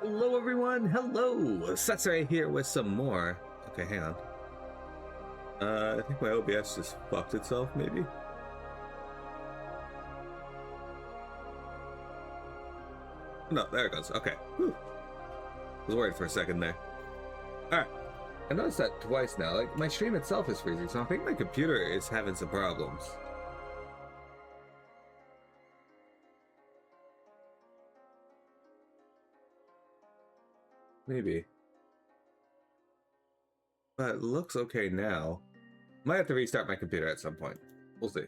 Hello everyone, hello! Satsure here with some more. Okay, hang on. I think my OBS just fucked itself, maybe? No, there it goes. Okay. Whew. I was worried for a second there. Alright. I noticed that twice now. Like, my stream itself is freezing, so I think my computer is having some problems. Maybe. But it looks okay now. Might have to restart my computer at some point. We'll see.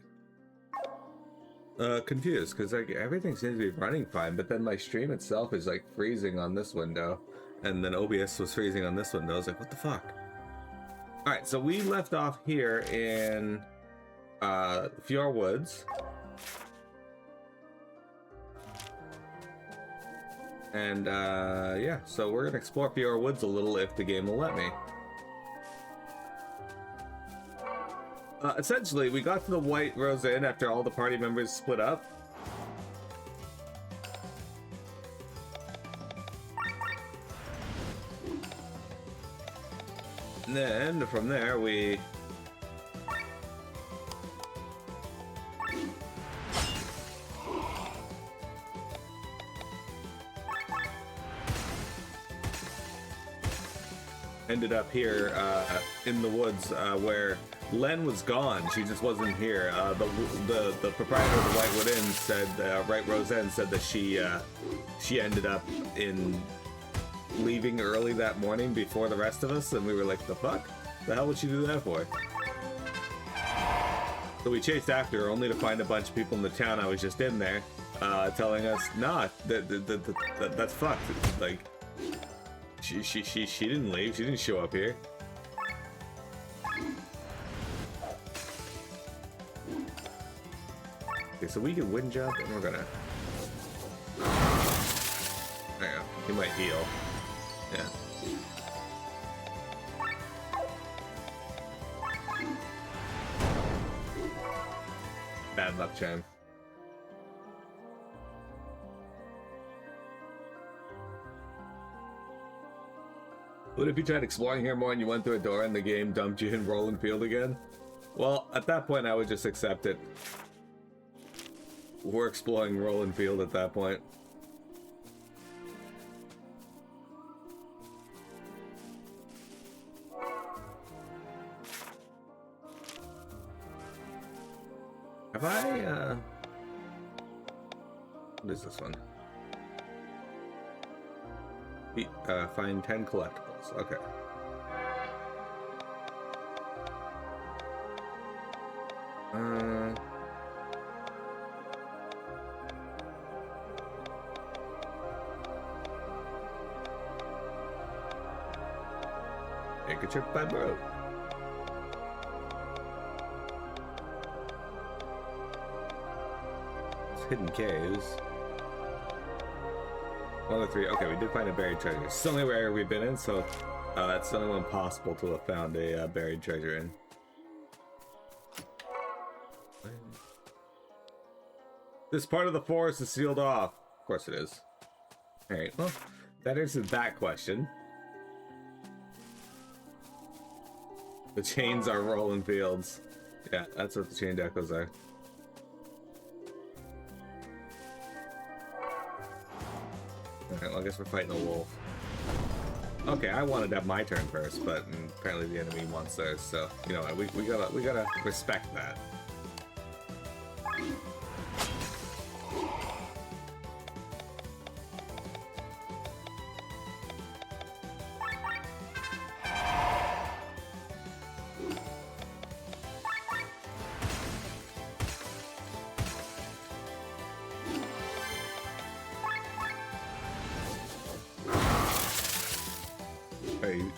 Confused, because like everything seems to be running fine, but then my stream itself is like freezing on this window, and then OBS was freezing on this window. I was like, what the fuck? Alright, so we left off here in Fiorwoods. And yeah, so we're gonna explore Fiorwoods a little if the game will let me. Essentially, we got to the White Rose Inn after all the party members split up. And then, from there, we... ended up here in the woods where Len was gone. She just wasn't here. The proprietor of the Whitewood Inn said, White Rose Inn said that she ended up in leaving early that morning before the rest of us, and we were like, the fuck? The hell would she do that for? So we chased after her, only to find a bunch of people in the town I was just in there telling us, nah, that's fucked. Like, she didn't leave. She didn't show up here. Okay, so we can wind jump, and we're gonna... There you go. He might heal. Yeah. Bad luck, Chan. What if you tried exploring here more and you went through a door and the game dumped you in rolling field again? Well, at that point, I would just accept it. We're exploring rolling field at that point. Have I, what is this one? Find 10 collectibles. Okay. Take a trip by boat. It's hidden caves. One of the three. Okay, we did find a buried treasure. It's the only area we've been in, so it's the only one possible to have found a buried treasure in. This part of the forest is sealed off. Of course it is. Alright, well, that answers that question. The chains are rolling fields. Yeah, that's what the chain decos are. Alright, well, I guess we're fighting a wolf. Okay, I wanted to have my turn first, but apparently the enemy wants theirs, so you know what, we gotta respect that.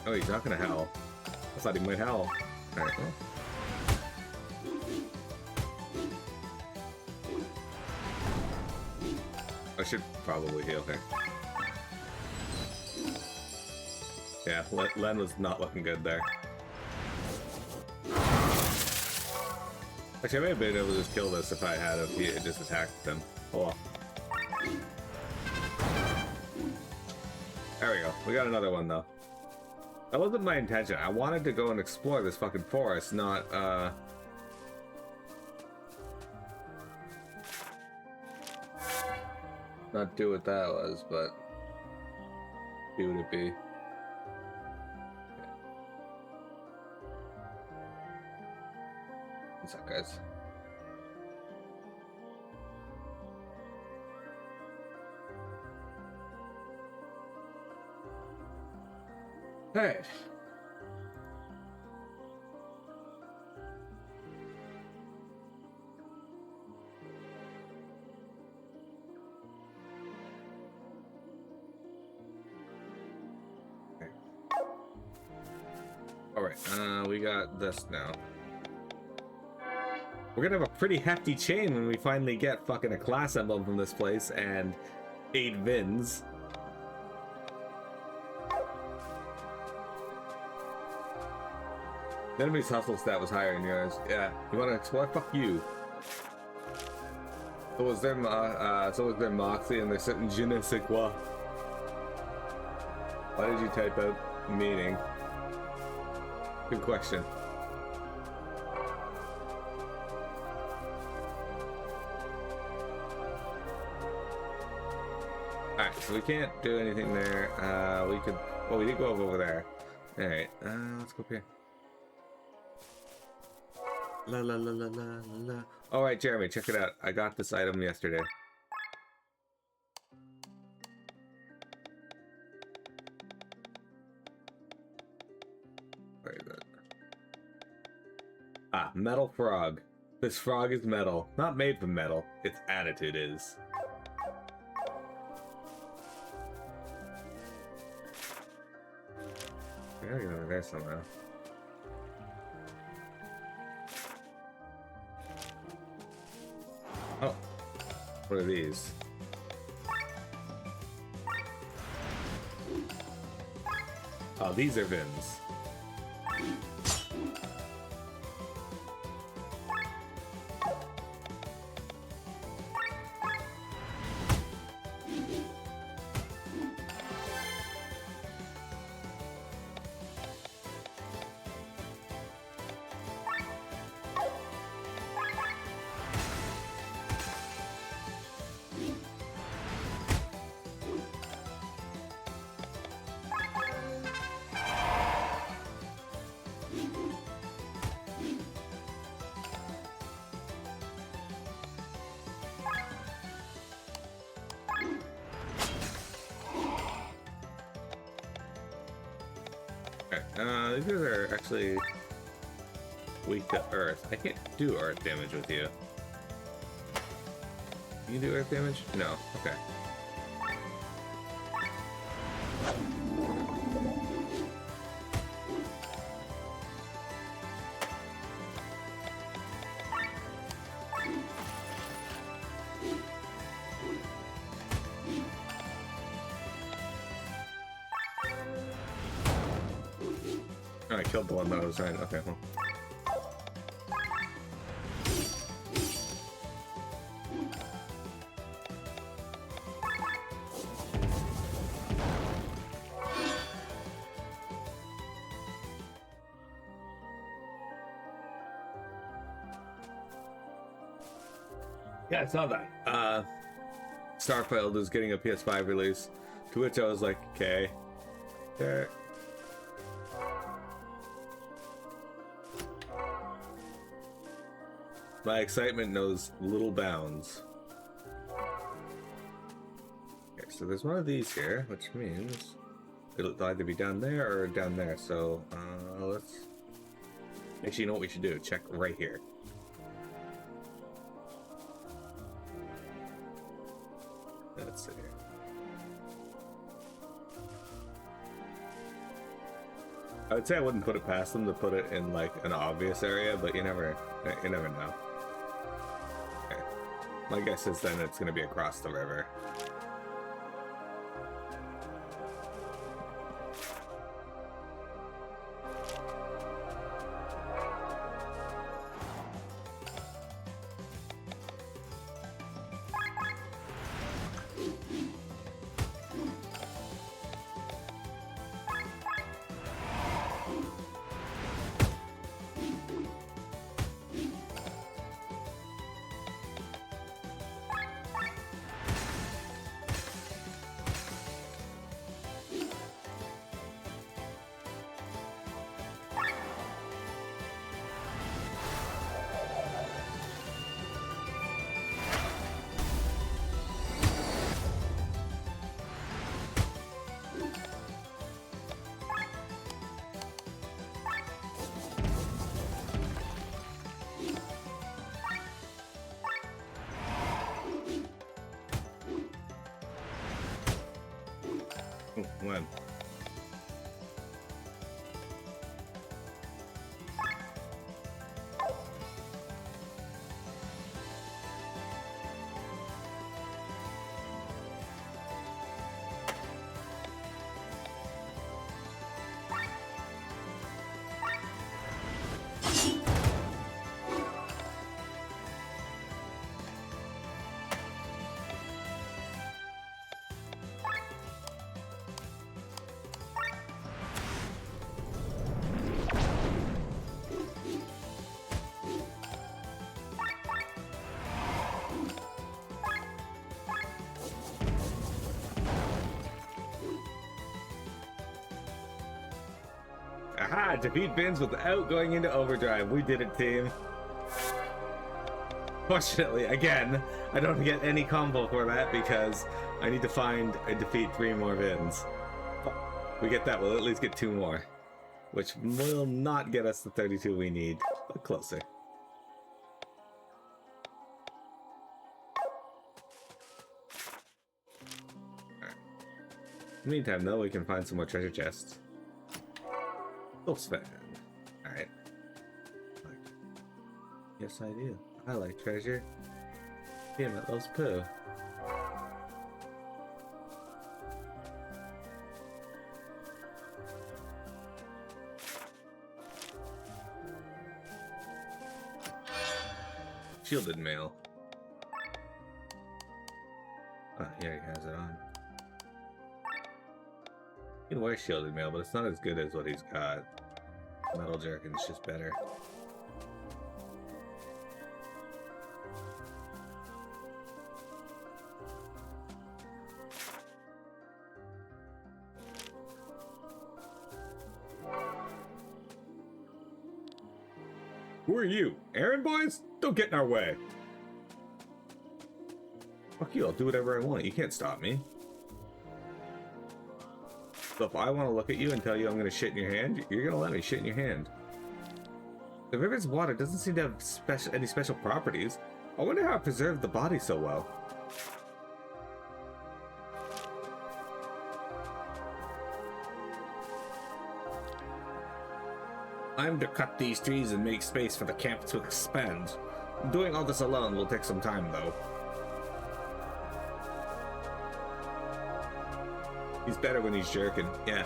Oh, he's not gonna howl. I thought he might howl. Alright, well. I should probably heal here. Yeah, Len was not looking good there. Actually, I may have been able to just kill this if I had just attacked them. Oh well. There we go. We got another one, though. That wasn't my intention. I wanted to go and explore this fucking forest, not do what that was, but who would it be? What's up, guys? Hey. Alright, we got this now. We're gonna have a pretty hefty chain when we finally get fucking a class emblem from this place and 8 Vins. The enemy's hustle stat was higher than yours. Yeah, you wanna explore? Fuck you. So was their Moxie and they're sitting je ne sais quoi. Why did you type out meaning? Good question. Alright, so we can't do anything there. We could... Well, we did go over there. Alright, let's go up here. La la la la la la. Alright, Jeremy, check it out. I got this item yesterday. Where is it? Ah, metal frog. This frog is metal. Not made from metal. Its attitude is. I gotta get over there somehow. Oh, what are these? Oh, these are Vins. These guys are actually weak to earth. I can't do earth damage with you. Can you do earth damage? No. Okay. Oh, I killed the one that I was trying. Okay, well. Yeah, I saw that. Starfield is getting a PS5 release, to which I was like, okay. There. My excitement knows little bounds. Okay, so there's one of these here, which means it'll either be down there or down there. So let's actually, you know what we should do? Check right here. Let's see here. I would say I wouldn't put it past them to put it in like an obvious area, but you never know. Okay. My guess is then it's going to be across the river. Ooh, when? Aha! Defeat Bins without going into overdrive. We did it, team. Fortunately, again, I don't get any combo for that because I need to find and defeat 3 more Vins. We get that, we'll at least get 2 more. Which will not get us the 32 we need, but closer. Alright. In the meantime, though, we can find some more treasure chests. We'll spend. Alright. Yes, I do. I like treasure. Damn it, loves poo. Shielded mail. Oh, here he has it on. He can wear shielded mail, but it's not as good as what he's got. Metal jerkin's just better. Who are you? Errand boys? Don't get in our way. Fuck you, I'll do whatever I want. You can't stop me. So if I want to look at you and tell you I'm going to shit in your hand, you're going to let me shit in your hand. The river's water doesn't seem to have any special properties. I wonder how it preserved the body so well. I'm to cut these trees and make space for the camp to expand. Doing all this alone will take some time, though. He's better when he's jerking. Yeah.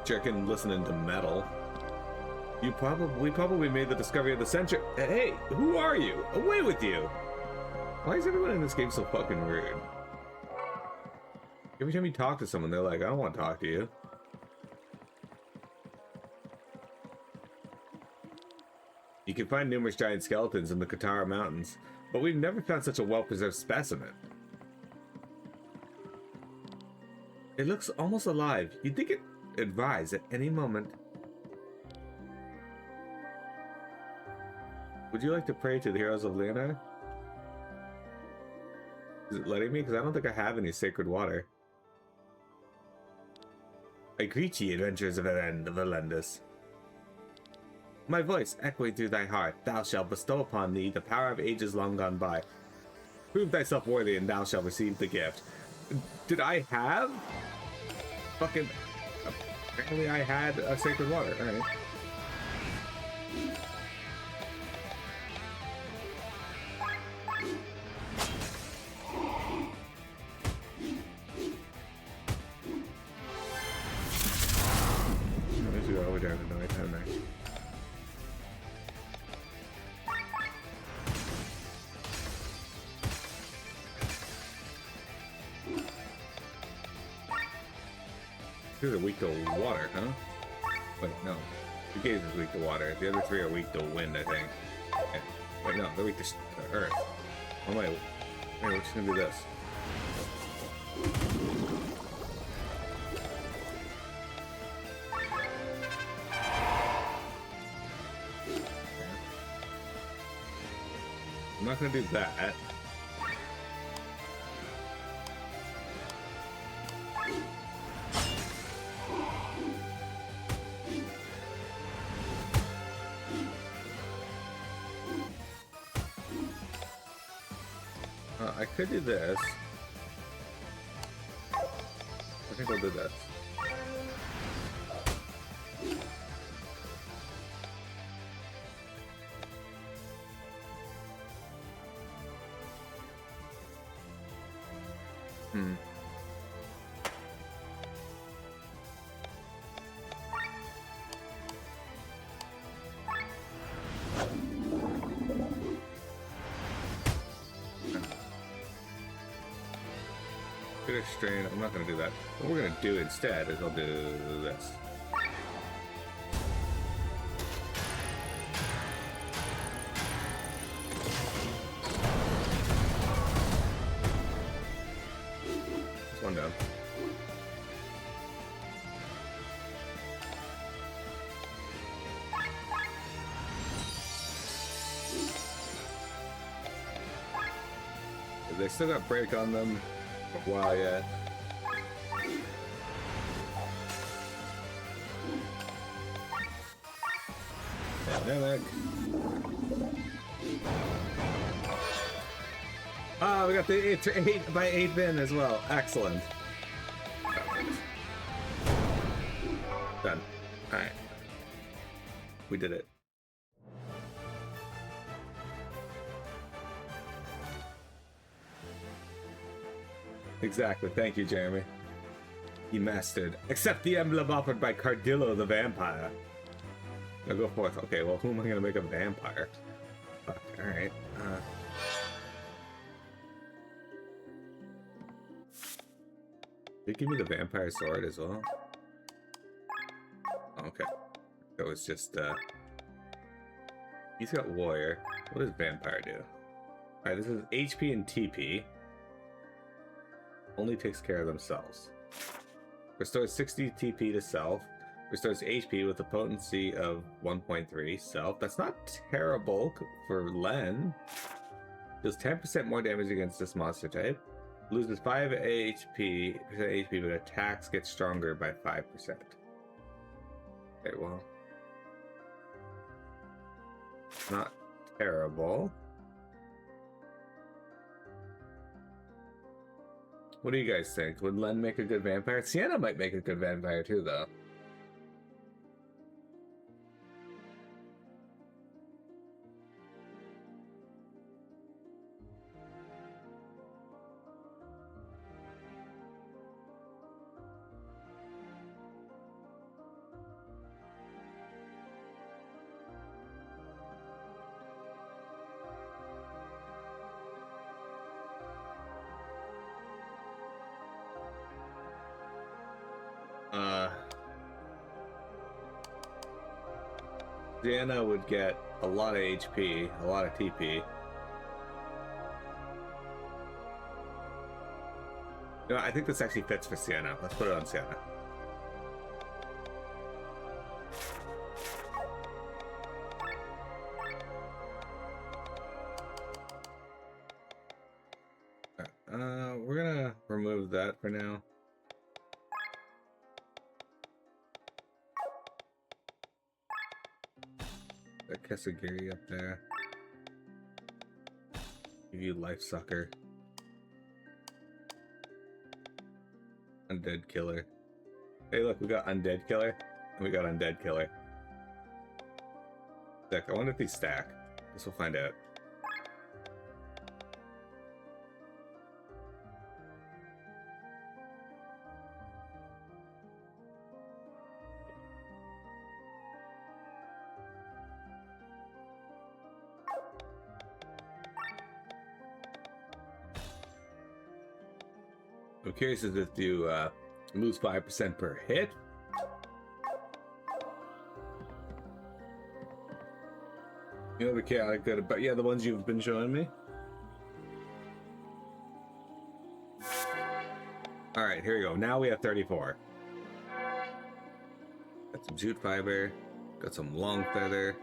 Jerking listening to metal. We probably made the discovery of the century. Hey, who are you? Away with you! Why is everyone in this game so fucking rude? Every time you talk to someone, they're like, I don't want to talk to you. You can find numerous giant skeletons in the Katara Mountains, but we've never found such a well-preserved specimen. It looks almost alive. You'd think it'd rise at any moment. Would you like to pray to the heroes of Leonard? Is it letting me? Because I don't think I have any sacred water. I greet ye, adventurers of Elendis. My voice echoing through thy heart, thou shalt bestow upon thee the power of ages long gone by. Prove thyself worthy, and thou shalt receive the gift. Did I have? Fucking... Apparently I had a sacred water. Alright. Let's do overdrive at night, haven't I? These are weak to water, huh? Wait, no. The gaze is weak to water. The other 3 are weak to wind, I think. Okay. Wait, no, they're weak to earth. Oh, wait. Wait, we're just gonna do this. I'm not gonna do that. I could do this. think we'll do this. Bitter strain. I'm not going to do that. What we're going to do instead is I'll do this. This one down. They still got break on them. Wow, yeah. Pandemic. Ah, we got the 8 by 8 bin as well. Excellent. Done. Alright. We did it. Exactly. Thank you, Jeremy. You mastered. Accept the emblem offered by Cardillo the vampire. Now go forth. Okay, well, who am I going to make a vampire? Fuck, alright. They give me the vampire sword as well? Okay. That was just, He's got warrior. What does vampire do? Alright, this is HP and TP. Only takes care of themselves. Restores 60 TP to self. Restores HP with a potency of 1.3 self. That's not terrible for Len. Deals 10% more damage against this monster type. Loses 5 HP, but attacks get stronger by 5%. Okay, well. Not terrible. What do you guys think? Would Len make a good vampire? Sienna might make a good vampire too, though. Sienna would get a lot of HP, a lot of TP. You know, I think this actually fits for Sienna. Let's put it on Sienna. We're gonna remove that for now. That Kesagiri up there. Give you Life Sucker. Undead Killer. Hey look, we got Undead Killer, and we got Undead Killer. Sick. I wonder if these stack. Guess we'll find out. I'm curious as if you lose 5% per hit. You know the chaotic good, but yeah, the ones you've been showing me. All right, here we go. Now we have 34. Got some jute fiber. Got some long feather.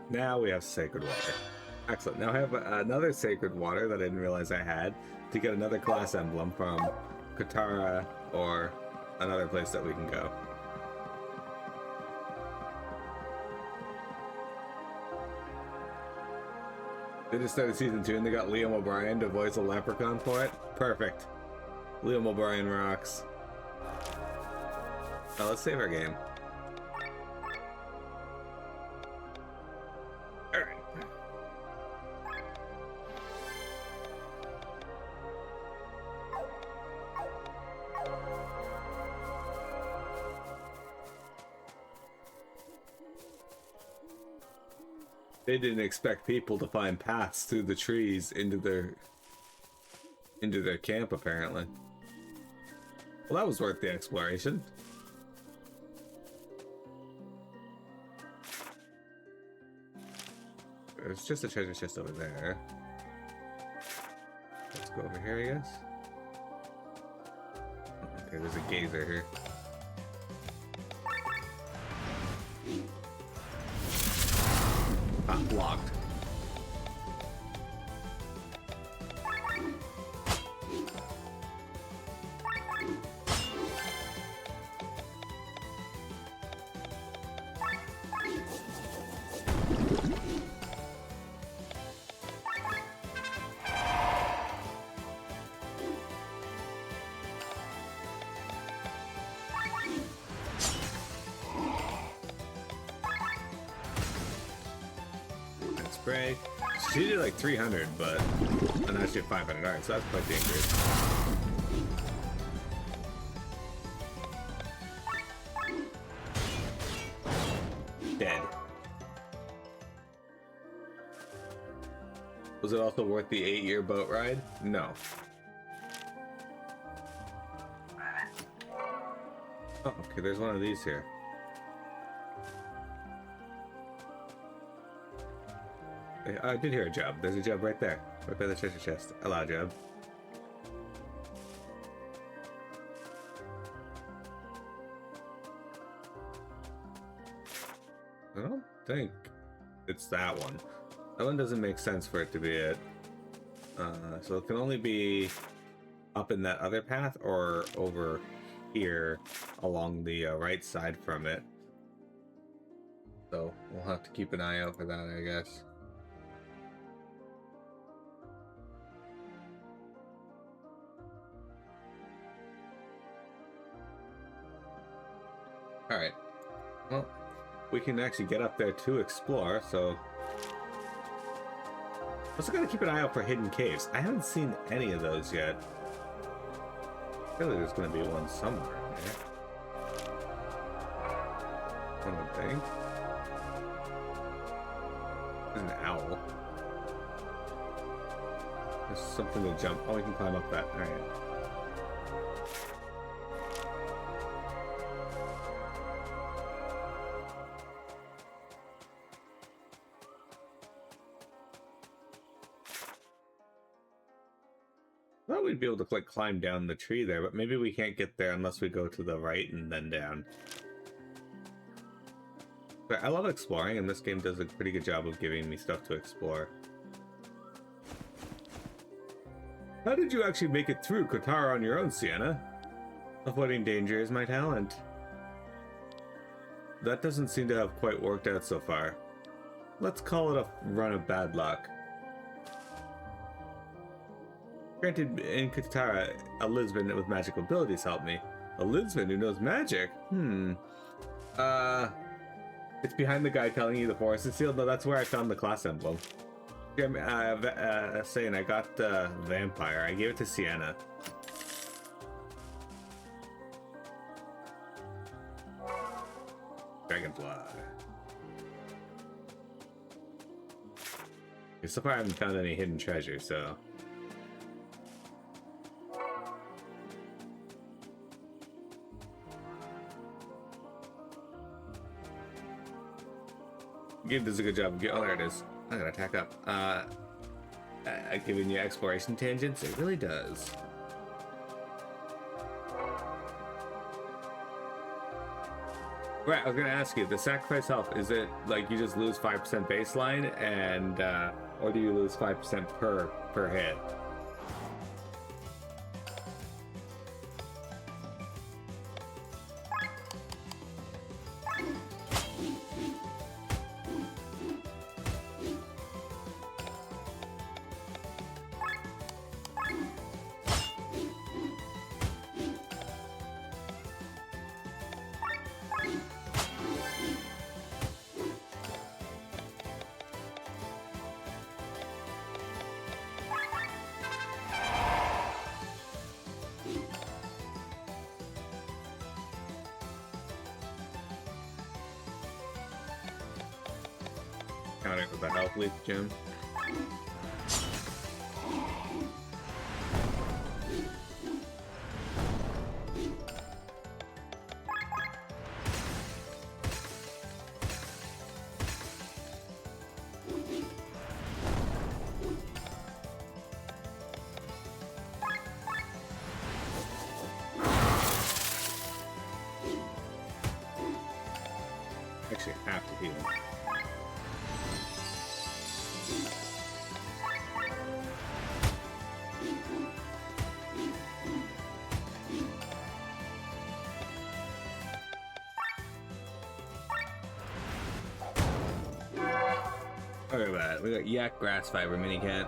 Now we have sacred water. Excellent. Now I have another sacred water that I didn't realize I had to get another class emblem from Katara or another place that we can go. They just started season 2 and they got Liam O'Brien to voice a leprechaun for it. Perfect. Liam O'Brien rocks. Now let's save our game. Alright. They didn't expect people to find paths through the trees into their camp, apparently. Well, that was worth the exploration. There's just a treasure chest over there. Let's go over here, I guess. Okay, there's a gazer here. Locked. Spray. She did like 300, but and now she had 500. Alright, so that's quite dangerous. Dead. Was it also worth the 8-year boat ride? No. Oh, okay, there's one of these here. I did hear a job. There's a job right there. Right by the treasure chest. Allow job. I don't think it's that one. That one doesn't make sense for it to be it. So it can only be up in that other path or over here along the right side from it. So we'll have to keep an eye out for that, I guess. Alright, well, we can actually get up there to explore, so... Also gotta keep an eye out for hidden caves. I haven't seen any of those yet. Surely there's gonna be one somewhere in there. I would think. There's an owl. There's something to jump. Oh, we can climb up that. Alright. I thought we'd be able to like climb down the tree there, but maybe we can't get there unless we go to the right and then down. But I love exploring, and this game does a pretty good job of giving me stuff to explore. How did you actually make it through Kotara on your own, Sienna? Avoiding danger is my talent. That doesn't seem to have quite worked out so far. Let's call it a run of bad luck. Granted, in Katara, a Lisbon with magical abilities helped me. A Lisbon who knows magic? It's behind the guy telling you the forest is sealed. No, that's where I found the class emblem. Saying I got the vampire. I gave it to Sienna. Dragonfly. So far I haven't found any hidden treasure, so... Game does a good job of oh, there it is. I gotta attack up. Giving you exploration tangents, it really does. Right, I was gonna ask you, the sacrifice health, is it like you just lose 5% baseline and or do you lose 5% per hit? Alright, with the health leaf gem. Actually, I have to heal. Look at that. We got yak grass fiber mini cat.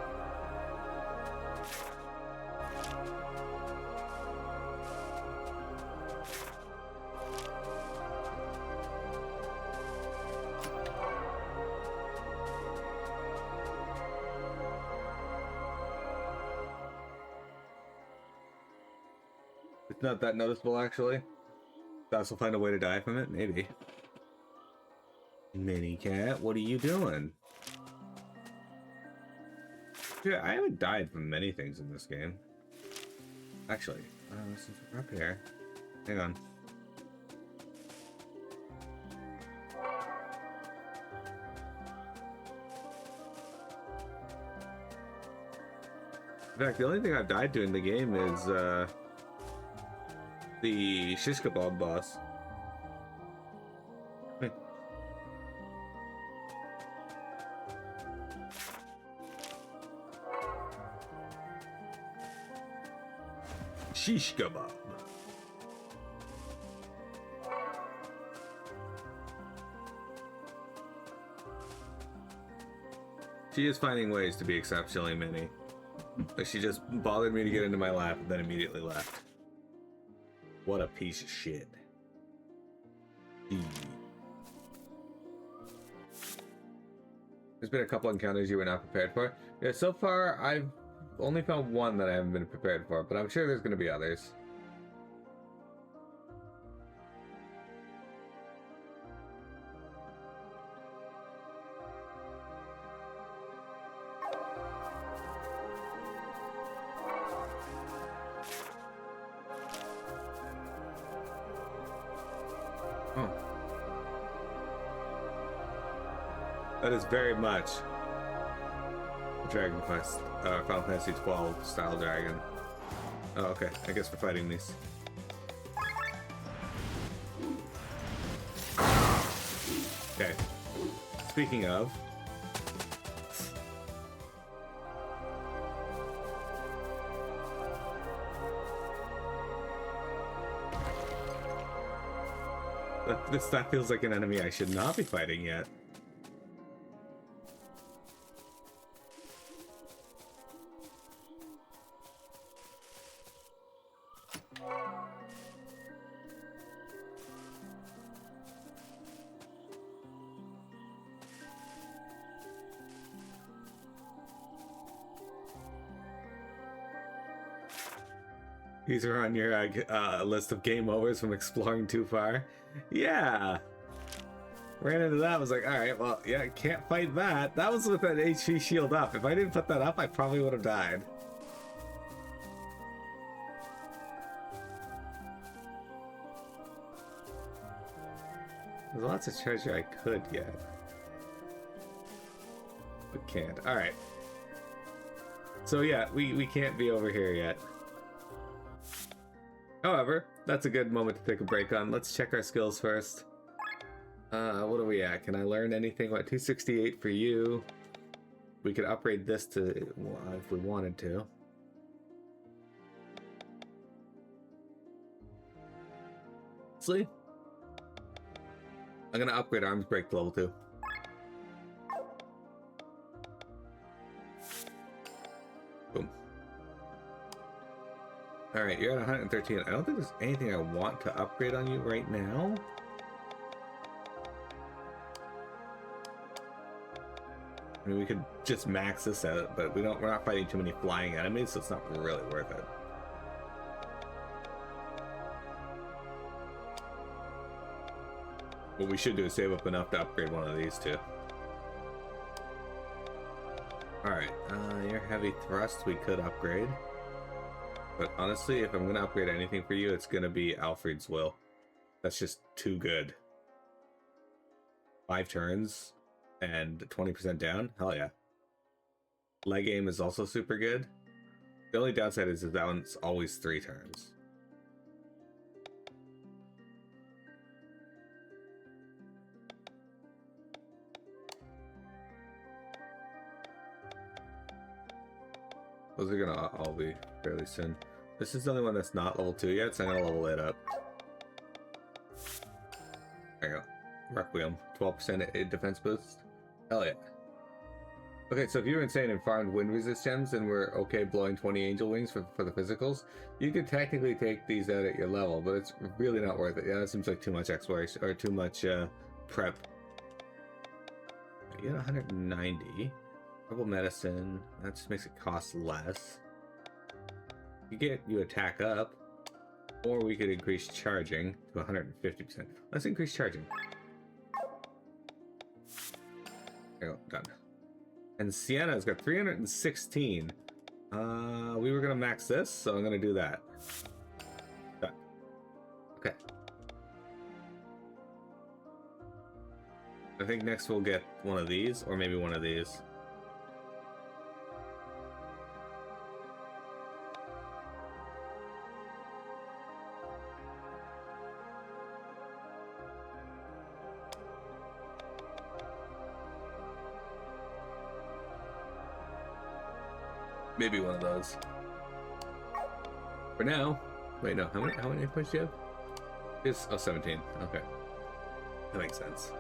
It's not that noticeable, actually. Thus, we'll find a way to die from it, maybe. Mini cat, what are you doing? Yeah, I haven't died from many things in this game. Actually, this is up here. Hang on. In fact, the only thing I've died to in the game is the shish kebab boss. Shish kebab. She is finding ways to be exceptionally many. Like, she just bothered me to get into my lap and then immediately left. What a piece of shit. There's been a couple encounters you were not prepared for. Yeah, so far I've only found one that I haven't been prepared for, but I'm sure there's going to be others. Oh. That is very much Dragon Quest, Final Fantasy 12 style dragon. Oh, okay. I guess we're fighting these. Okay. Speaking of, that feels like an enemy I should not be fighting yet. These are on your list of game overs from exploring too far. Yeah. Ran into that, was like, alright, well, yeah, can't fight that. That was with that HP shield up. If I didn't put that up, I probably would have died. There's lots of treasure I could get. But can't. Alright. So yeah, we can't be over here yet. However, that's a good moment to take a break on. Let's check our skills first. What are we at? Can I learn anything? What, 268 for you? We could upgrade this to, well, if we wanted to. Honestly, I'm gonna upgrade arms break to level 2. Boom. Alright, you're at 113. I don't think there's anything I want to upgrade on you right now. I mean, we could just max this out, but we're not fighting too many flying enemies, so it's not really worth it. What we should do is save up enough to upgrade one of these two. Alright, your heavy thrust we could upgrade. But honestly, if I'm gonna upgrade anything for you, it's gonna be Alfred's Will. That's just too good. 5 turns and 20% down? Hell yeah. Leg aim is also super good. The only downside is that one's always 3 turns. Those are gonna all be fairly soon. This is the only one that's not level 2 yet, so I'm gonna level it up. There you go. Requiem, 12% defense boost. Hell yeah. Okay, so if you're insane and farmed wind resist gems and we're okay blowing 20 angel wings for the physicals, you could technically take these out at your level, but it's really not worth it. Yeah, that seems like too much exploration or too much prep. You get 190. Herbal medicine, that just makes it cost less. You attack up, or we could increase charging to 150%. Let's increase charging. There you go, done. And Sienna's got 316. We were gonna max this, so I'm gonna do that. Done. Okay. I think next we'll get one of these, or maybe one of these. Maybe one of those. For now. Wait, no. How many points do you have? It's 17. Okay. That makes sense.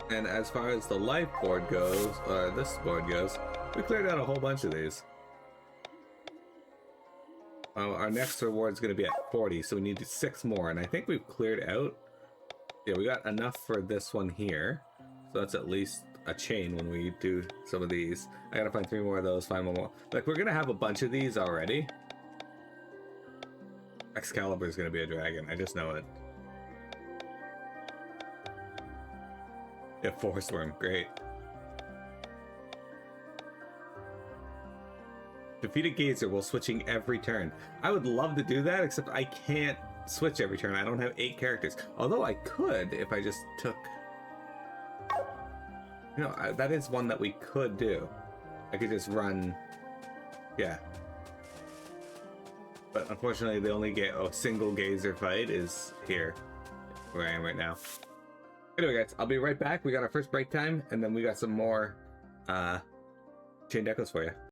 And as far as the life board goes, or this board goes, we cleared out a whole bunch of these. Our next reward is going to be at 40, so we need 6 more, and I think we've cleared out. Yeah, we got enough for this one here, so that's at least a chain when we do some of these. I gotta find 3 more of those, find one more. Like, we're gonna have a bunch of these already. Excalibur is gonna be a dragon, I just know it. Yeah, Forest Worm, great. Defeat a Gazer while switching every turn. I would love to do that, except I can't switch every turn. I don't have 8 characters. Although I could if I just took... You know, that is one that we could do. I could just run... Yeah. But unfortunately, the only a single Gazer fight is here, where I am right now. Anyway, guys, I'll be right back. We got our first break time, and then we got some more chain decos for you.